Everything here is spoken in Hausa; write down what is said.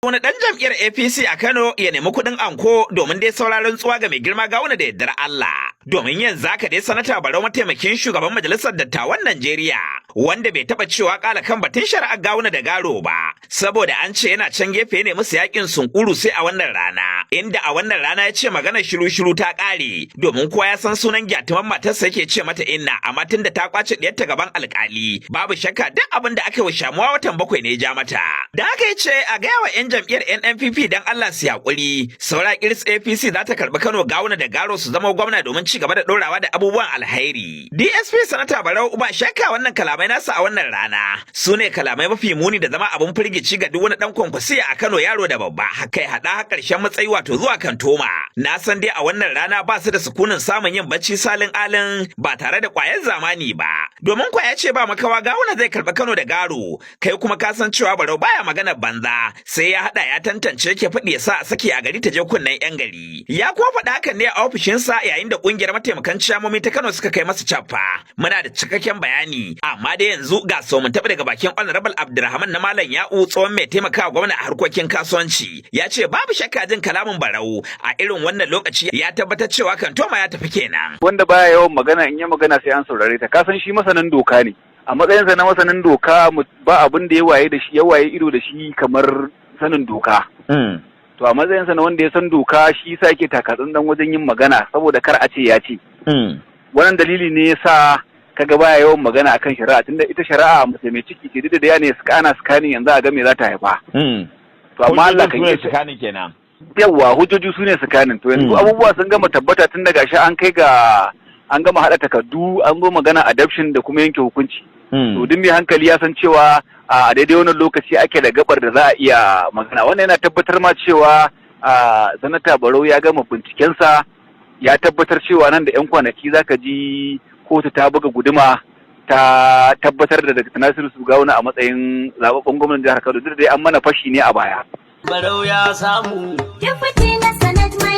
Wani ɗan jam'iyyar APC a Kano ya nemi kuɗin anko domin dai sauraron tsuwa ga mai girma Gawuna da yardar Allah. Domin yanzu haka dai sanata Barau mataimakin shugaban majalisar dattawan Najeriya wanda bai taɓa cewa ƙala kan batun shari'ar Gawuna da Garo ba. Saboda an ce yana can gefe ne musu yakin sunkuru sai a wannan rana. Inda a wannan rana ya ce maganar shiru-shiru ta ƙare domin kowa ya san sunan gyatuman matarsa yake ce mata inna amma tun da ta kwace ɗiyarta gaban alƙali. Babu shakka duk abin da aka yi wa shamuwa watan 7 ne ya ja mata. Da haka ya ce a gaya wa 'yan jam'iyyar NNPP dan Allah su yaƙuri. Saura kiris APC za ta karɓi Kano Gawuna da Garo su zama gwamna domin ci gaba da ɗorawa da abubuwan alhairi. DSP Sanata Barau ba shakka wannan kalamai nasa a wannan rana su ne kalamai mafi muni da zama abin firgici ga duk wani ɗan kwankwasiya a Kano yaro da babba kai haɗa ƙarshen matsayi wato zuwa kantoma. Na san dai a wannan rana ba su da sukunin samun yin bacci salin alin ba tare da ƙwayar zamani ba. Domin kwa ya ce ba makawa Gawuna zai karɓi Kano da Garo kai kuma ka san cewa Barau baya magana banza sai ya haɗa ya tantance ke faɗi ya sa a saki a gari ta je kunnen 'yan gari. Ya kuma faɗa hakan ne a ofishinsa yayin da ƙungiyar mataimakan ciyamomi ta Kano suka kai masa cappa. Muna da cikakken bayani amma da yanzu ga so mun taɓa daga bakin Honorable Abdulrahman na Malam Ya'u tsohon mai taimakawa gwamna a harkokin kasuwanci. Ya ce babu shakka jin kalamin Barau a irin wannan lokaci ya tabbatar cewa kantoma ya tafi kenan. Wanda baya yawan magana in ya magana sai an saurare ta kasan shi masanin doka ne. A matsayinsa na masanin doka ba abin da ya waye ido da shi kamar sanin doka. To a matsayinsa na wanda ya san doka shi yasa yake takatsantsan wajen yin magana saboda kar a ce ya ce. Wannan dalili ne yasa kaga baya yawan magana akan shari'a tunda ita shari'a mace mai ciki ce duk da ya ne ana scanning yanzu a ga me za ta haifa. To amma Allah kan yi scanning kenan. Yawwa hujjoji su ne scanning to yanzu abubuwa sun gama tabbata tun daga shi an kai ga an gama haɗa takardu an zo magana adoption da kuma yanke hukunci. To duk mai hankali ya san cewa a daidai wannan lokaci ake da gabar da za a iya magana wannan yana tabbatar ma cewa sanata Barau ya gama bincikensa ya tabbatar cewa nan da 'yan kwanaki zaka ji kotu ta buga guduma ta tabbatar da Dr. Nasiru Gawuna a matsayin zababben gwamnan jihar Kano duk da dai an mana fashi ne a baya. Barau ya samu. Deputy na Senate mai